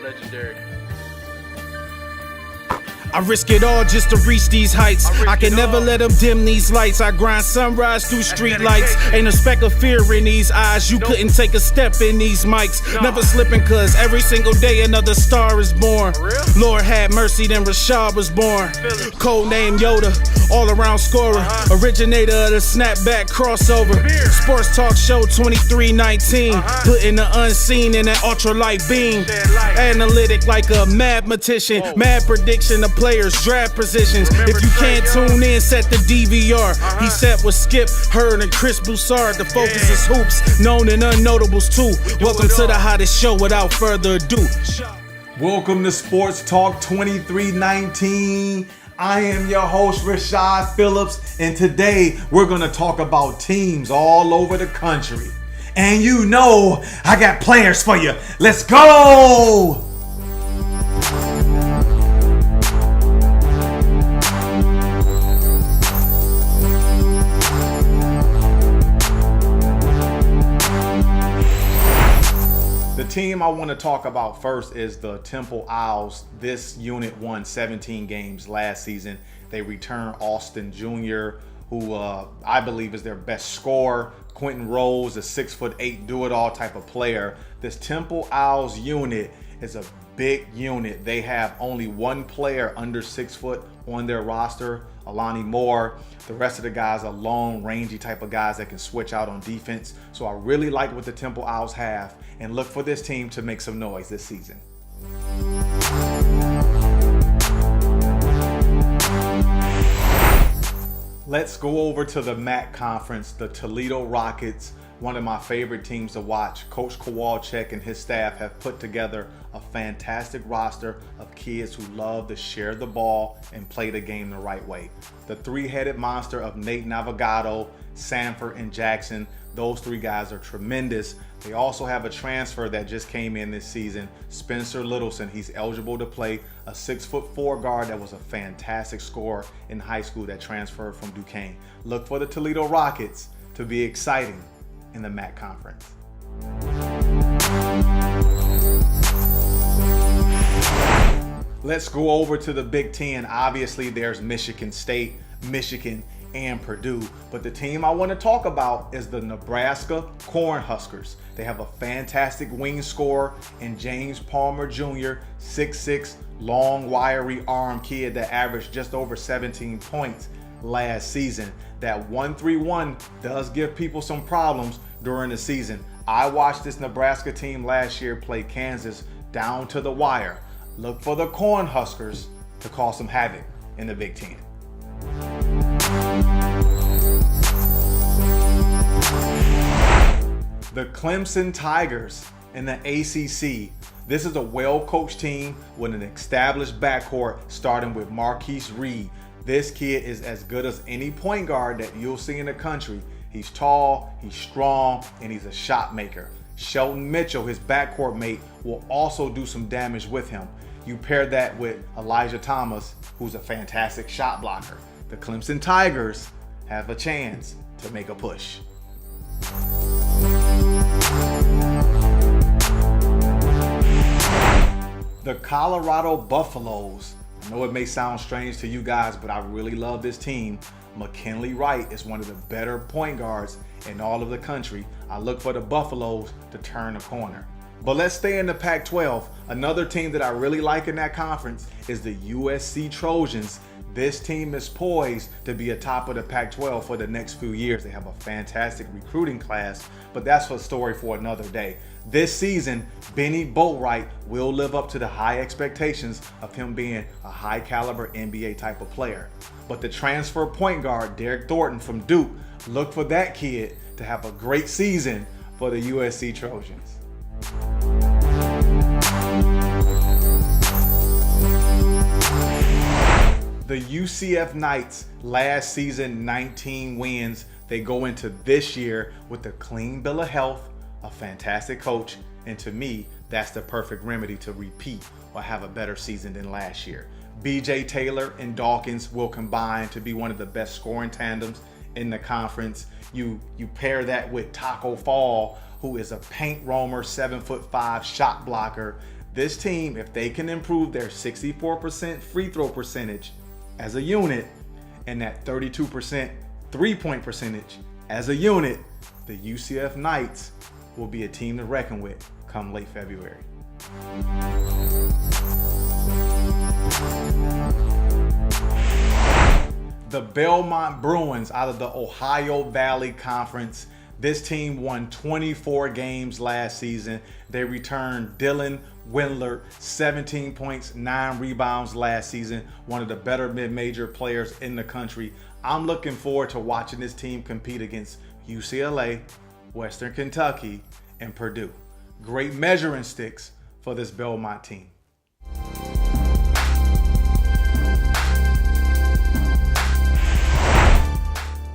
Legendary. I risk it all just to reach these heights. I can never let them dim these lights. I grind sunrise through street lights. Ain't a speck of fear in these eyes. You couldn't take a step in these mics. Never slipping, cause every single day another star is born. Lord had mercy, then Rashad was born. Code name Yoda, all around scorer. Originator of the snapback crossover. Sports talk show 2319. Putting the unseen in that ultralight beam. Analytic like a mathematician. Mad prediction of players' draft positions. If you can't tune in, set the DVR. He set with Skip, Hurd, and Chris Broussard. The focus is hoops, known and unnotables too. Welcome to the hottest show without further ado. Welcome to Sports Talk 2319. I am your host, Rashad Phillips, and today we're going to talk about teams all over the country. And you know, I got players for you. Let's go! The team I want to talk about first is the Temple Owls. This unit won 17 games last season. They returned Austin Jr., who I believe is their best scorer. Quentin Rose, a 6'8" do-it-all type of player. This Temple Owls unit is a big unit. They have only one player under 6 foot on their roster, Alani Moore. The rest of the guys are long, rangy type of guys that can switch out on defense. So I really like what the Temple Owls have, and look for this team to make some noise this season. Let's go over to the MAC conference. The Toledo Rockets, one of my favorite teams to watch. Coach Kowalczyk and his staff have put together a fantastic roster of kids who love to share the ball and play the game the right way. The three-headed monster of Nate Navigado, Sanford, and Jackson, those three guys are tremendous. They also have a transfer that just came in this season, Spencer Littleson. He's eligible to play, a 6'4" guard that was a fantastic scorer in high school that transferred from Duquesne. Look for the Toledo Rockets to be exciting in the MAC conference. Let's go over to the Big Ten. Obviously, there's Michigan State, Michigan, and Purdue. But the team I want to talk about is the Nebraska Cornhuskers. They have a fantastic wing scorer in James Palmer Jr., 6'6", long, wiry arm kid that averaged just over 17 points last season. That 1-3-1 does give people some problems during the season. I watched this Nebraska team last year play Kansas down to the wire. Look for the Cornhuskers to cause some havoc in the Big Ten. The Clemson Tigers in the ACC. This is a well-coached team with an established backcourt starting with Marquise Reed. This kid is as good as any point guard that you'll see in the country. He's tall, he's strong, and he's a shot maker. Shelton Mitchell, his backcourt mate, will also do some damage with him. You pair that with Elijah Thomas, who's a fantastic shot blocker. The Clemson Tigers have a chance to make a push. The Colorado Buffaloes. I know it may sound strange to you guys, but I really love this team. McKinley Wright is one of the better point guards in all of the country. I look for the Buffaloes to turn the corner. But let's stay in the Pac-12. Another team that I really like in that conference is the USC Trojans. This team is poised to be atop of the Pac-12 for the next few years. They have a fantastic recruiting class, but that's a story for another day. This season, Benny Boatwright will live up to the high expectations of him being a high caliber NBA type of player. But the transfer point guard, Derek Thornton from Duke, look for that kid to have a great season for the USC Trojans. The UCF Knights, last season 19 wins. They go into this year with a clean bill of health, a fantastic coach, and to me, that's the perfect remedy to repeat or have a better season than last year. BJ Taylor and Dawkins will combine to be one of the best scoring tandems in the conference. You pair that with Taco Fall, who is a paint roamer, 7'5" shot blocker. This team, if they can improve their 64% free throw percentage as a unit and that 32% three-point percentage as a unit, the UCF Knights will be a team to reckon with come late February. The Belmont Bruins out of the Ohio Valley Conference. This team won 24 games last season. They returned Dylan Windler, 17 points, 9 rebounds last season. One of the better mid-major players in the country. I'm looking forward to watching this team compete against UCLA, Western Kentucky, and Purdue. Great measuring sticks for this Belmont team.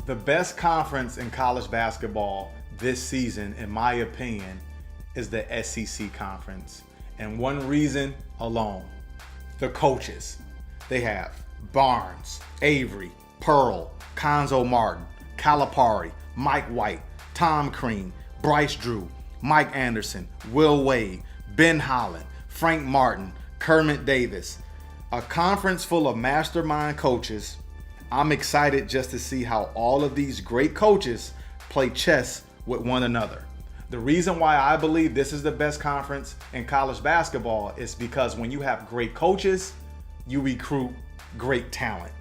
The best conference in college basketball this season, in my opinion, is the SEC conference. And one reason alone, the coaches. They have Barnes, Avery, Pearl, Konzo Martin, Calipari, Mike White, Tom Crean, Bryce Drew, Mike Anderson, Will Wade, Ben Holland, Frank Martin, Kermit Davis. A conference full of mastermind coaches. I'm excited just to see how all of these great coaches play chess with one another. The reason why I believe this is the best conference in college basketball is because when you have great coaches, you recruit great talent.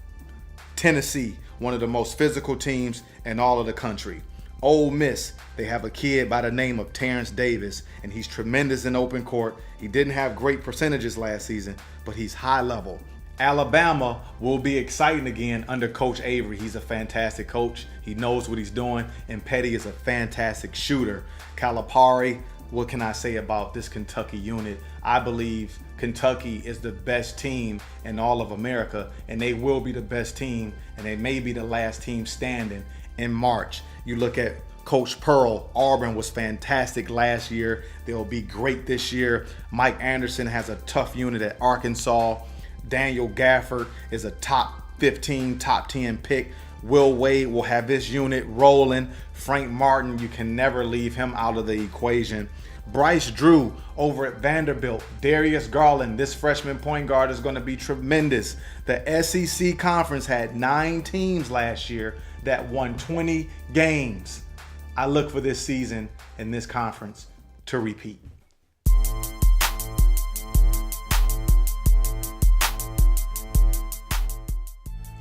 Tennessee, one of the most physical teams in all of the country. Ole Miss, they have a kid by the name of Terrence Davis, and he's tremendous in open court. He didn't have great percentages last season, but he's high level. Alabama will be exciting again under Coach Avery. He's a fantastic coach. He knows what he's doing, and Petty is a fantastic shooter. Calipari, what can I say about this Kentucky unit? I believe Kentucky is the best team in all of America, and they will be the best team, and they may be the last team standing in March. You look at Coach Pearl. Auburn was fantastic last year. They'll be great this year. Mike Anderson has a tough unit at Arkansas. Daniel Gafford is a top 15, top 10 pick. Will Wade will have this unit rolling. Frank Martin, you can never leave him out of the equation. Bryce Drew over at Vanderbilt. Darius Garland, this freshman point guard, is going to be tremendous. The SEC Conference had 9 teams last year that won 20 games. I look for this season in this conference to repeat.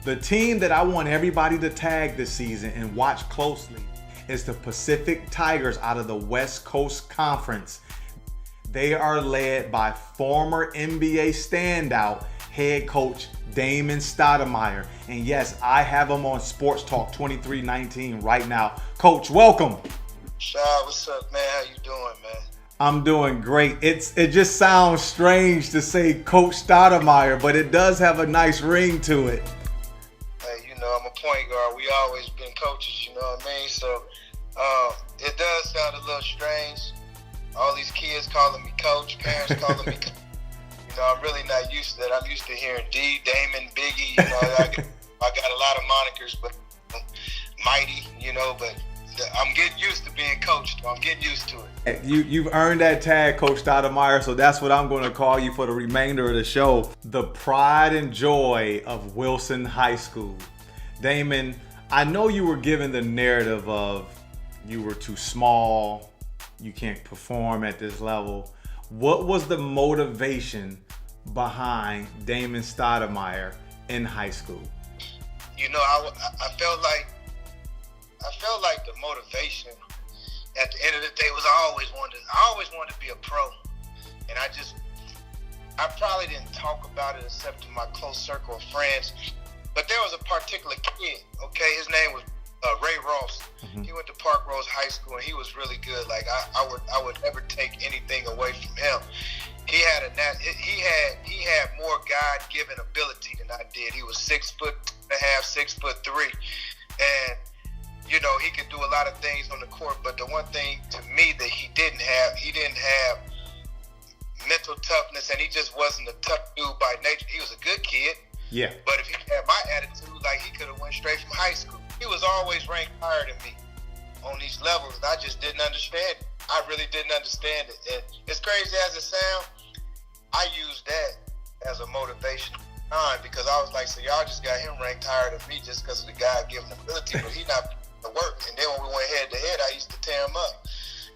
The team that I want everybody to tag this season and watch closely is the Pacific Tigers out of the West Coast Conference. They are led by former NBA standout head coach Damon Stoudamire. And yes, I have him on Sports Talk 2319 right now. Coach, welcome. Shad, what's up, man? How you doing, man? I'm doing great. It just sounds strange to say Coach Stoudamire, but it does have a nice ring to it. Hey, you know, I'm a point guard. We always been coaches, you know what I mean? So it does sound a little strange. All these kids calling me coach, parents calling me coach. You know, I'm really not used to that. I'm used to hearing D, Damon, Biggie. You know, I got a lot of monikers, but Mighty, you know, but I'm getting used to being coached. I'm getting used to it. You've earned that tag, Coach Stoudamire, so that's what I'm going to call you for the remainder of the show. The pride and joy of Wilson High School. Damon, I know you were given the narrative of you were too small, you can't perform at this level. What was the motivation behind Damon Stoudamire in high school? You know, I felt like the motivation at the end of the day was I always wanted to be a pro, and I probably didn't talk about it except to my close circle of friends. But there was a particular kid, okay, his name was Ray Ross. Mm-hmm. He went to Park Rose High School, and he was really good. Like I would never take anything away from him. He had more God-given ability than I did. He was 6'1.5", 6'3", and you know, he could do a lot of things on the court, but the one thing to me that he didn't have mental toughness, and he just wasn't a tough dude by nature. He was a good kid. Yeah. But if he had my attitude, like, he could have went straight from high school. He was always ranked higher than me on these levels, and I just didn't understand it. I really didn't understand it. And as crazy as it sounds, I used that as a motivation because I was like, so y'all just got him ranked higher than me just because of the guy giving the ability, but he not the work. And then when we went head to head, I used to tear him up.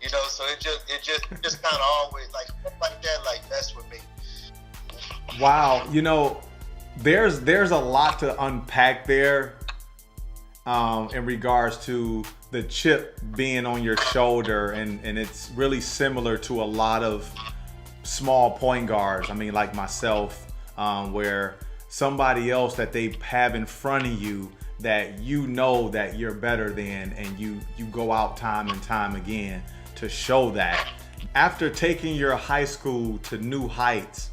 You know, so it just kind of always like that, like that's with me. Wow, you know, there's a lot to unpack there in regards to the chip being on your shoulder, and it's really similar to a lot of small point guards. I mean, like myself, where somebody else that they have in front of you that you know that you're better than, and you go out time and time again to show that. After taking your high school to new heights,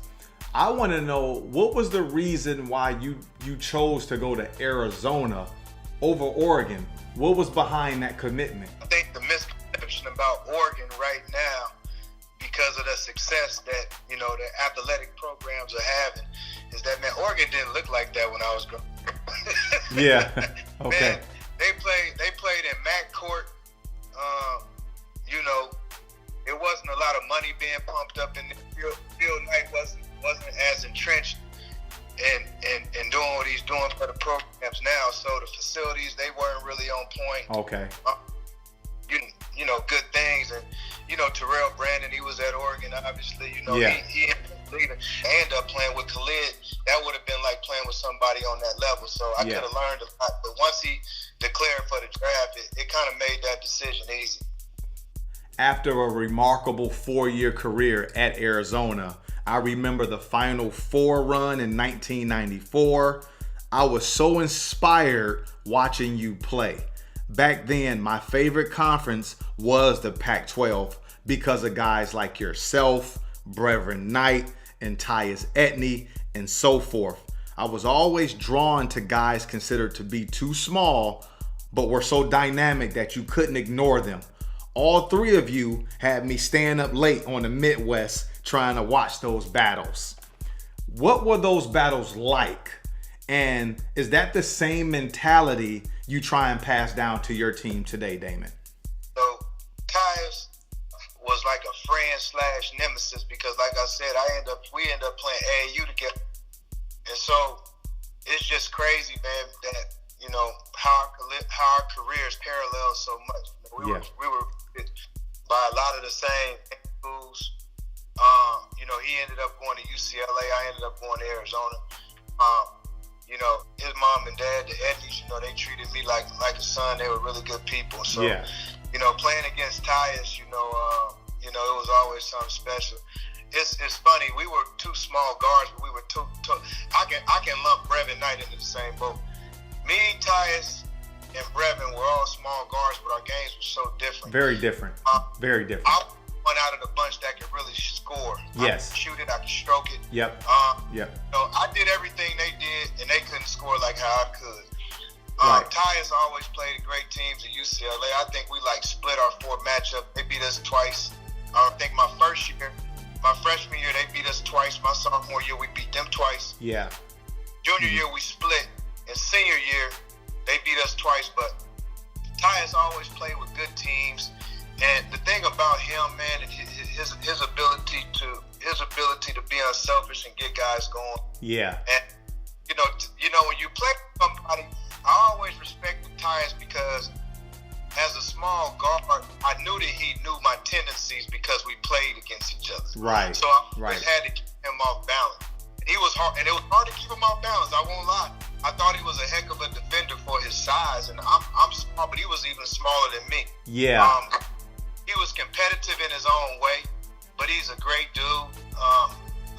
I want to know, what was the reason why you chose to go to Arizona over Oregon? What was behind that commitment? I think the misconception about Oregon right now, because of the success that, you know, the athletic programs are having, is that, man, Oregon didn't look like that when I was growing up. Yeah. Okay. Man, they played in MAC court. You know, it wasn't a lot of money being pumped up in the field. Field night wasn't as entrenched and doing what he's doing for the programs now. So the facilities, they weren't really on point. Okay. You know, good things. And, you know, Terrell Brandon, he was at Oregon, obviously. You know, yeah. he ended up playing with Khalid. That would have been like playing with somebody on that level. So I could have learned a lot. But once he declared for the draft, it kind of made that decision easy. After a remarkable 4-year career at Arizona, I remember the Final Four run in 1994. I was so inspired watching you play. Back then, my favorite conference was the Pac-12 because of guys like yourself, Brevin Knight, and Tyus Etney, and so forth. I was always drawn to guys considered to be too small, but were so dynamic that you couldn't ignore them. All three of you had me staying up late on the Midwest trying to watch those battles. What were those battles like? And is that the same mentality you try and pass down to your team today, Damon? So Tyus was like a friend / nemesis because, like I said, we end up playing AAU together. And so it's just crazy, man, that, you know, how our careers parallel so much. We were by a lot of the same schools. You know, he ended up going to UCLA. I ended up going to Arizona. You know, his mom and dad, the Edleys, you know, they treated me like a son. They were really good people. So, you know, playing against Tyus, you know, it was always something special. It's funny. We were two small guards, but we were two. I can lump Brevin Knight into the same boat. Me, Tyus, and Brevin were all small guards, but our games were so different. Very different. Very different. I was one out of the bunch that could really score. Yes. I could shoot it. I could stroke it. Yep. So I did everything they did, and they couldn't score like how I could. Right. Tyus always played great teams at UCLA. I think we split our 4 matchup. They beat us twice. I think my freshman year, they beat us twice. My sophomore year, we beat them twice. Yeah. Junior year, we split. And senior year, they beat us twice. But Tyus always played with good teams. And the thing about him, man, his ability to be unselfish and get guys going. Yeah. And you know, when you play with somebody, I always respected Tyus because as a small guard, I knew that he knew my tendencies because we played against each other. Right. So I just had to keep him off balance. He was hard, and it was hard to keep him off balance. I won't lie. I thought he was a heck of a defender for his size, and I'm small, but he was even smaller than me. Yeah. He was competitive in his own way, but he's a great dude.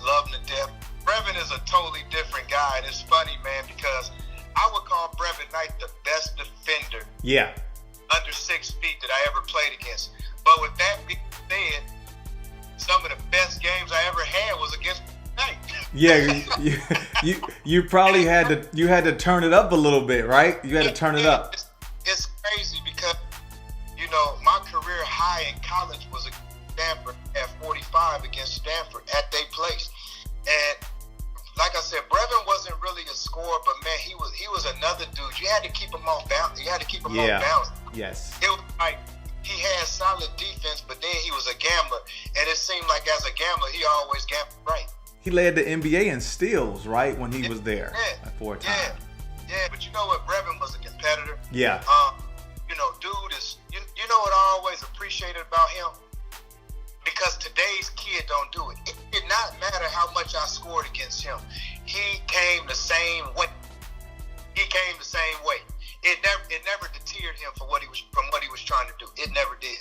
Love him to death. Brevin is a totally different guy, and it's funny, man, because I would call Brevin Knight the best defender. Yeah. Under 6 feet that I ever played against. But with that being said, some of the best games I ever had was against Knight. Yeah, you probably had to turn it up a little bit, right? You had to turn it up. It's crazy because, you know, my career high in college was against Stanford at 45 against Stanford at their place. And like I said, Brevin wasn't really a scorer, but man, he was another dude. You had to keep him off balance. You had to keep him off balance. Yes. It was like he had solid defense, but then he was a gambler, and it seemed like as a gambler, he always gambled right. He led the NBA in steals, right, when he was there for a time. Yeah, but you know what? Brevin was a competitor. Yeah. You know, dude is, you know what I always appreciated about him? Because today's kid don't do it. It did not matter how much I scored against him. He came the same way. It never deterred him from what he was trying to do. It never did.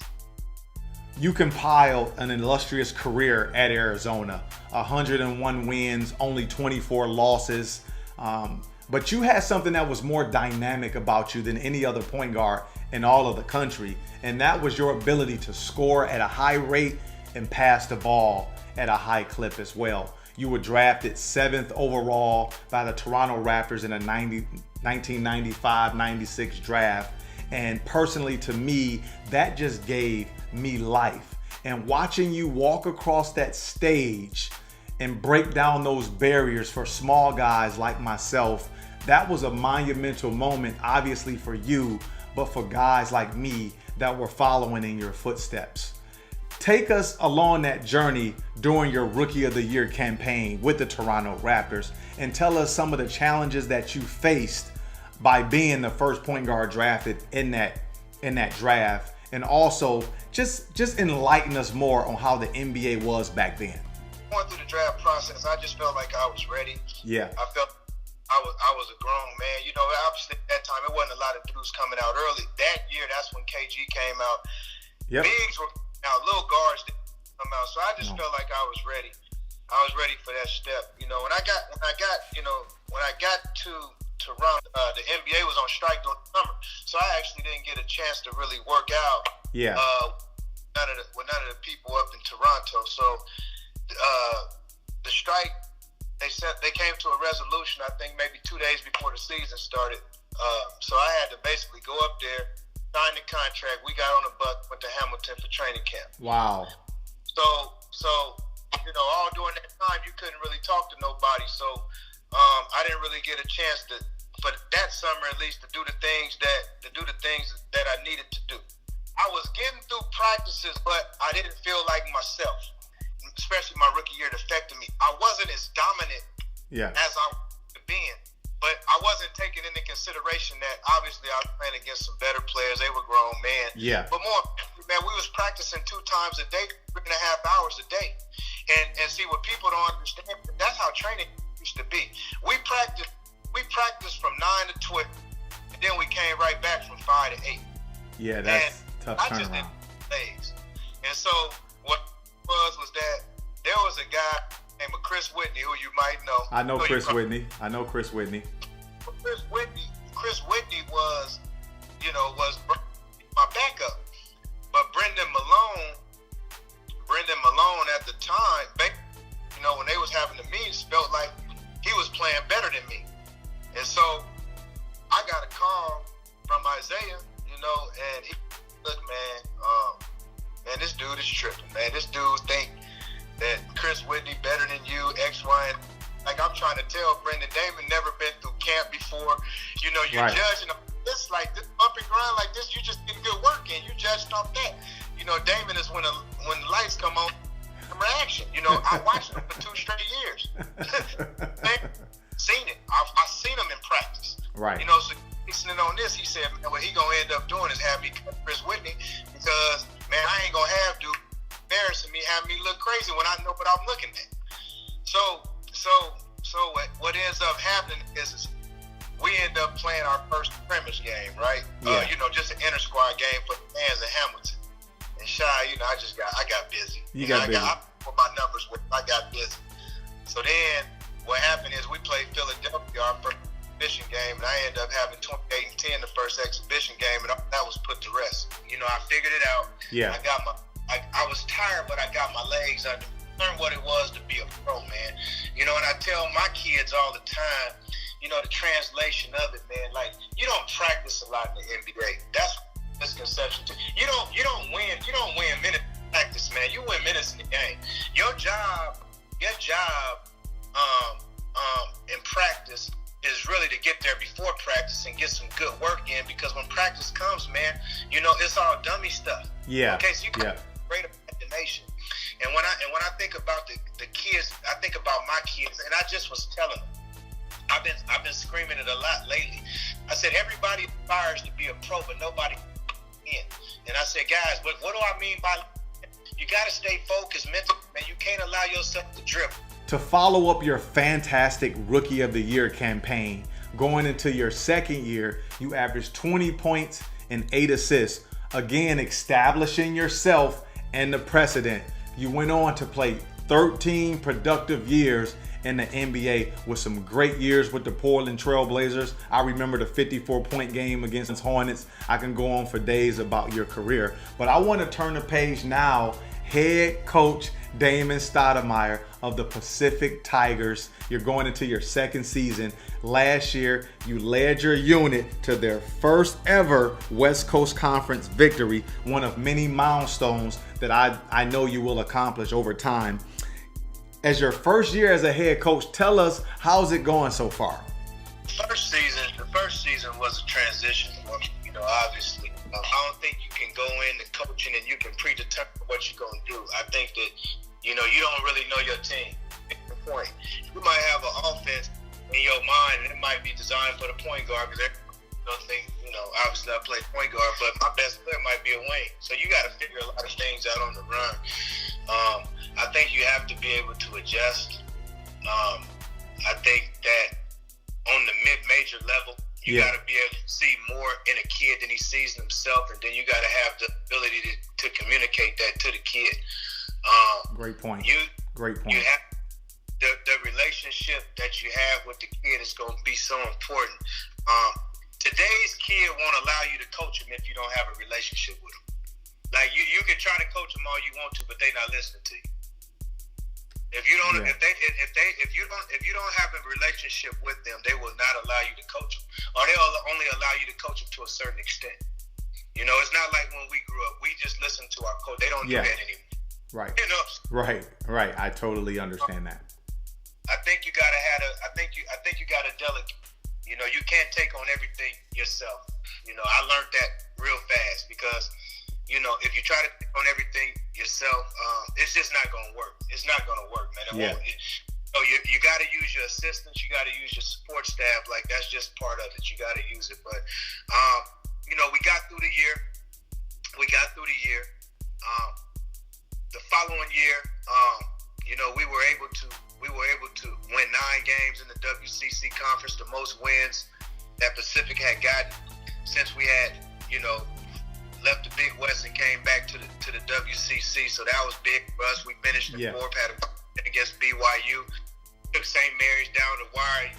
You compiled an illustrious career at Arizona. 101 wins, only 24 losses. But you had something that was more dynamic about you than any other point guard in all of the country. And that was your ability to score at a high rate and pass the ball at a high clip as well. You were drafted 7th overall by the Toronto Raptors in a 1995-96 draft. And personally, to me, that just gave me life. And watching you walk across that stage and break down those barriers for small guys like myself, that was a monumental moment, obviously for you, but for guys like me that were following in your footsteps. Take us along that journey during your Rookie of the Year campaign with the Toronto Raptors and tell us some of the challenges that you faced by being the first point guard drafted in that draft, and also just enlighten us more on how the NBA was back then. Going through the draft process, I just felt like I was ready. Yeah. I felt I was a grown man. You know, obviously at that time it wasn't a lot of dudes coming out early. That year, that's when KG came out. Yep. Bigs were out, little guards didn't come out. So I just felt like I was ready. I was ready for that step. You know, when I got to Toronto, the NBA was on strike during the summer, so I actually didn't get a chance to really work out. Yeah. With none of the people up in Toronto. So the strike, they came to a resolution, I think maybe 2 days before the season started. So I had to basically go up there, sign the contract. We got on a bus, went to Hamilton for training camp. Wow. So you know, all during that time, you couldn't really talk to nobody. So I didn't really get a chance to, for that summer at least, to do the things that I needed to do. I was getting through practices, but I didn't feel like myself. Especially my rookie year, it affected me. I wasn't as dominant as I was being, but I wasn't taking into consideration that obviously I was playing against some better players. They were grown men. Yeah. But more, man, we was practicing 2 times a day, 3.5 hours a day. And see, what people don't understand, that's how training used to be. We practiced from 9 to 12, and then we came right back from 5 to 8. Yeah, that's tough turnaround. I just didn't legs. And so what was that there was a guy named Chris Whitney, who you might know. I know Chris Whitney. Chris Whitney was my backup. But Brendan Malone at the time, you know, when they was having the meetings, felt like he was playing better than me. And so I got a call from Isaiah, you know, and he look, man, this dude is tripping, man. This dude think that Chris Whitney better than you, X, Y, and like I'm trying to tell Brendan, Damon never been through camp before. You know, you're judging this like this up and grind like this. You just getting good work in. You judged off that. You know, Damon is when the lights come on, camera action. You know, I watched him for 2 straight years. Seen it. I seen him in practice. Right. You know, so listening on this, he said, man, what he gonna end up doing is have me cut Chris Whitney because, man, I ain't gonna have dude embarrassing me, have me look crazy when I know what I'm looking at. So what ends up happening is we end up playing our first scrimmage game, right? Yeah. You know, just an inter squad game for the fans in Hamilton. And Shy, you know, I got busy. I put my numbers with. I got busy. So then what happened is we played Philadelphia our first exhibition game, and I ended up having 28-10 the first exhibition game, and that was put to rest. You know, I figured it out. Yeah. I was tired, but I got my legs under. Learned what it was to be a pro, man. You know, and I tell my kids all the time, you know, the translation of it, man. Like, you don't practice a lot in the NBA. That's misconception too. You don't win minutes in practice, man. You win minutes in the game. Your job in practice is really to get there before practice and get some good work in, because when practice comes, man, you know, it's all dummy stuff. Yeah. Okay, so you got great imagination. And when I think about the kids, I think about my kids, and I just was telling them, I've been screaming it a lot lately. I said, everybody aspires to be a pro, but nobody in. And I said, guys, what do I mean by, you got to stay focused mentally, man. You can't allow yourself to dribble. To follow up your fantastic Rookie of the Year campaign, going into your second year, you averaged 20 points and 8 assists. Again, establishing yourself and the precedent. You went on to play 13 productive years in the NBA with some great years with the Portland Trail Blazers. I remember the 54-point game against the Hornets. I can go on for days about your career, but I want to turn the page now. Head coach Damon Stoudamire of the Pacific Tigers. You're going into your second season. Last year, you led your unit to their first ever West Coast Conference victory, one of many milestones that I know you will accomplish over time. As your first year as a head coach, tell us, how's it going so far? The first season was a transition. Obviously, I don't think you can go into coaching and you can predetermine what you're going to do. I think that, you don't really know your team. That's the point. You might have an offense in your mind, and it might be designed for the point guard, because everybody don't think, obviously I play point guard, but my best player might be a wing. So you got to figure a lot of things out on the run. I think you have to be able to adjust. I think that on the mid-major level, you got to be able to see more in a kid than he sees in himself, and then you got to have the ability to communicate that to the kid. Great point. Great point. You have the relationship that you have with the kid is going to be so important. Today's kid won't allow you to coach him if you don't have a relationship with him. Like you can try to coach them all you want to, but they're not listening to you. If you don't, if you don't have a relationship with them, they will not allow you to coach them, or they'll only allow you to coach them to a certain extent. It's not like when we grew up, we just listened to our coach. They don't do that anymore. Right. Right. I totally understand that. I think you gotta I think you gotta delegate. You can't take on everything yourself. I learned that real fast, because if you try to take on everything yourself, it's just not going to work. It's not going to work, man. You got to use your assistants. You got to use your support staff. Like, that's just part of it. You got to use it. But, we got through the year. The following year, we were able to win 9 games in the WCC conference, the most wins that Pacific had gotten since we had, left the Big West and came back to the WCC. So that was big for us. We finished in fourth, had a win against BYU, took St. Mary's down the wire.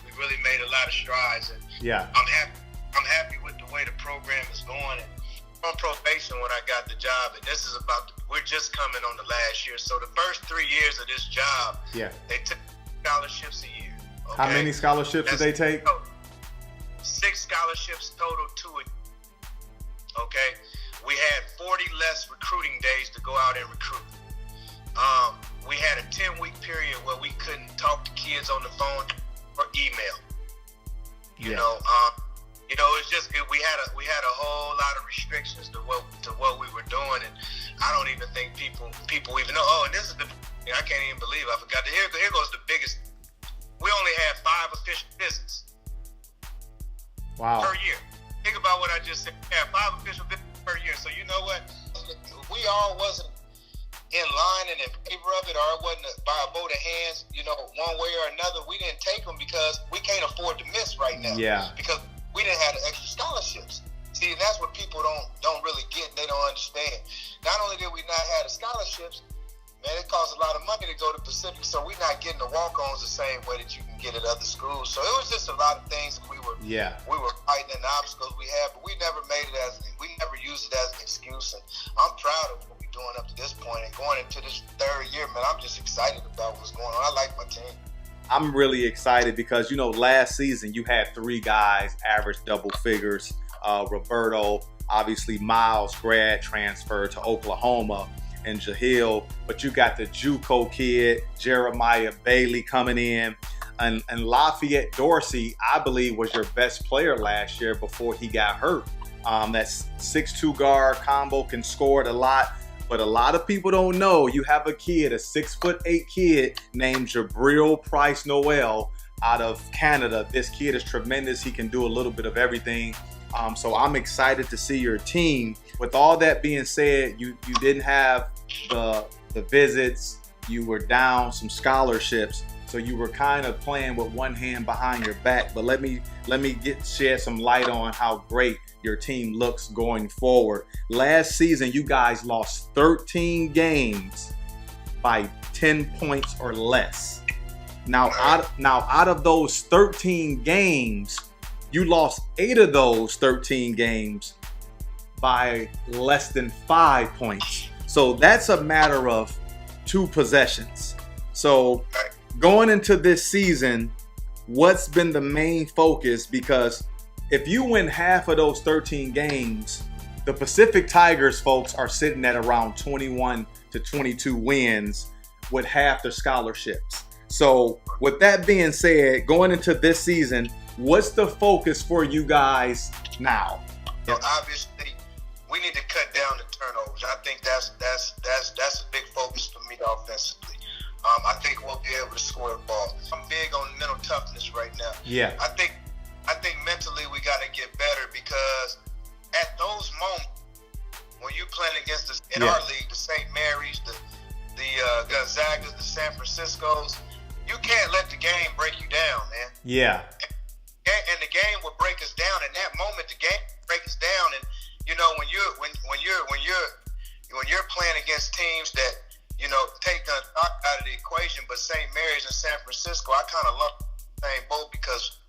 We really made a lot of strides, and I'm happy with the way the program is going. And on probation when I got the job, and this is we're just coming on the last year. So the first 3 years of this job, they took scholarships a year. Okay? How many scholarships did they take? 6 scholarships total, 2 a year. Okay, we had 40 less recruiting days to go out and recruit. We had a 10-week period where we couldn't talk to kids on the phone or email. It's just we had a whole lot of restrictions to what we were doing, and I don't even think people even know. Oh, and this is the thing I can't even believe I forgot. Here goes the biggest. We only had 5 official visits. Wow. Per year. Think about what I just said. We had 5 official visits per year. So you know what? We all wasn't in line and in favor of it, or it wasn't by a vote of hands, one way or another. We didn't take them because we can't afford to miss right now. Yeah. Because we didn't have the extra scholarships. See, and that's what people don't really get. They don't understand. Not only did we not have the scholarships, man, it costs a lot of money to go to Pacific, so we're not getting the walk-ons the same way that you can get at other schools. So it was just a lot of things that we were fighting and the obstacles we had, but we never used it as an excuse. And I'm proud of what we're doing up to this point, and going into this 3rd year, man, I'm just excited about what's going on. I like my team. I'm really excited because, last season you had 3 guys average double figures. Roberto, obviously Miles, grad transfer to Oklahoma, and Jahil, but you got the JUCO kid, Jeremiah Bailey, coming in, and Lafayette Dorsey, I believe, was your best player last year before he got hurt. That 6'2" guard combo can score it a lot. But a lot of people don't know you have a kid, a 6'8" kid named Jabril Price Noel out of Canada. This kid is tremendous. He can do a little bit of everything. So I'm excited to see your team. With all that being said, you didn't have the visits. You were down some scholarships. So you were kind of playing with one hand behind your back. But let me shed some light on how great your team looks going forward. Last season, you guys lost 13 games by 10 points or less. Now out of those 13 games, you lost 8 of those 13 games by less than 5 points. So that's a matter of 2 possessions. So going into this season, what's been the main focus? Because if you win half of those 13 games, the Pacific Tigers folks are sitting at around 21 to 22 wins with half their scholarships. So with that being said, going into this season, what's the focus for you guys now? So obviously, we need to cut down the turnovers. I think that's a big focus for me offensively. I think we'll be able to score the ball. I'm big on mental toughness right now. Yeah. I think mentally we got to get better, because at those moments when you're playing against our league, the St. Mary's, the Gonzagas, the San Franciscos, you can't let the game break you down, man. Yeah. And the game will break us down. In that moment, the game breaks us down. And you know, when you're playing against teams that, you know, take the knock out of the equation, but St. Mary's and San Francisco, I kind of love the same boat, because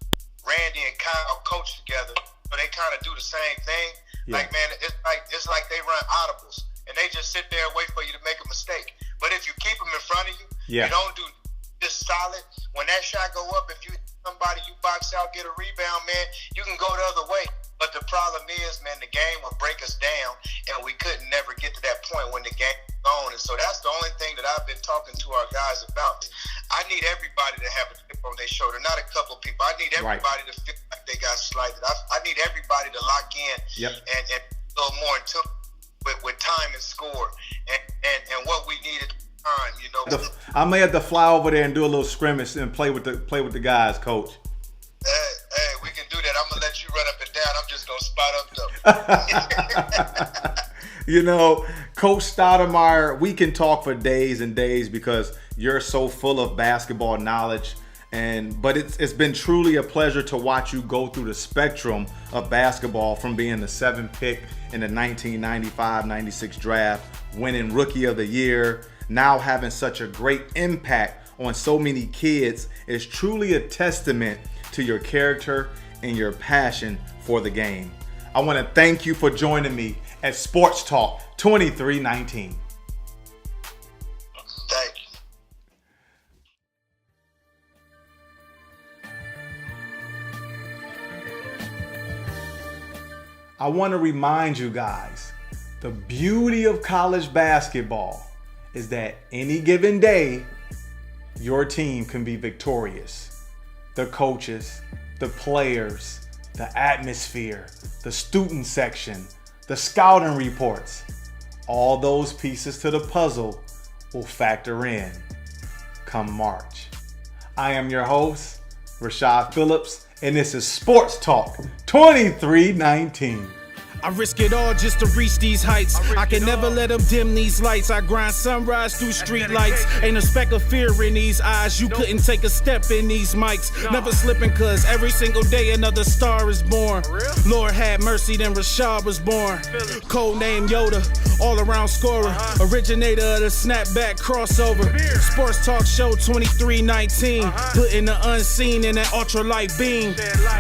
Randy and Kyle coach together, but they kind of do the same thing. Yeah. Like, man, it's like they run audibles, and they just sit there and wait for you to make a mistake. But if you keep them in front of you, you don't do just solid. When that shot go up, if you hit somebody, you box out, get a rebound, man, you can go the other way. But the problem is, man, the game will break us down, and we couldn't never get to that point when the game was on. And so that's the only thing that I've been talking to our guys about. I need everybody to have a chip on their shoulder, not a couple of people. I need everybody to feel like they got slighted. I need everybody to lock in and a little more into with time and score and what we needed time, you know. I may have to fly over there and do a little scrimmage and play with the guys, Coach. Hey, we can do that. I'm gonna let you run up and down. I'm just gonna spot up though. You know, Coach Stoudamire, we can talk for days and days because you're so full of basketball knowledge. But it's been truly a pleasure to watch you go through the spectrum of basketball, from being the 7th pick in the 1995-96 draft, winning Rookie of the Year, now having such a great impact on so many kids. Is truly a testament to your character and your passion for the game. I want to thank you for joining me at Sports Talk 2319. Thank you. I want to remind you guys, the beauty of college basketball is that any given day, your team can be victorious. The coaches, the players, the atmosphere, the student section, the scouting reports, all those pieces to the puzzle will factor in come March. I am your host, Rashad Phillips, and this is Sports Talk 2319. I risk it all just to reach these heights. I can never let them dim these lights. I grind sunrise through street lights. Ain't a speck of fear in these eyes. You couldn't take a step in these mics. Never slipping, cause every single day another star is born. Lord had mercy, then Rashad was born. Code name Yoda, all around scorer. Originator of the snapback crossover. Sports Talk Show 2319. Putting the unseen in that ultralight beam.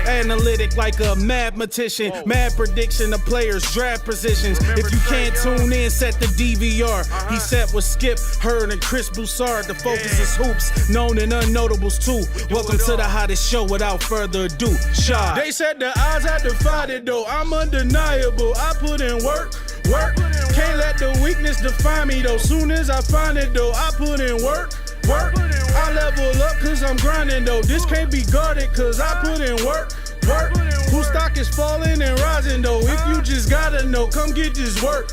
Analytic like a mathematician. Mad prediction of players' draft positions. If you can't tune in, set the DVR. He set with Skip, Hurd, and Chris Broussard. The focus is hoops, known and unnotables too. Welcome to the hottest show. Without further ado, Shad. They said the odds, I defied it though. I'm undeniable. I put in work. Can't let the weakness define me though. Soon as I find it though, I put in work. I level up cause I'm grinding though. This can't be guarded cause I put in work. Whose stock is falling and rising though. If you just gotta know, come get this work.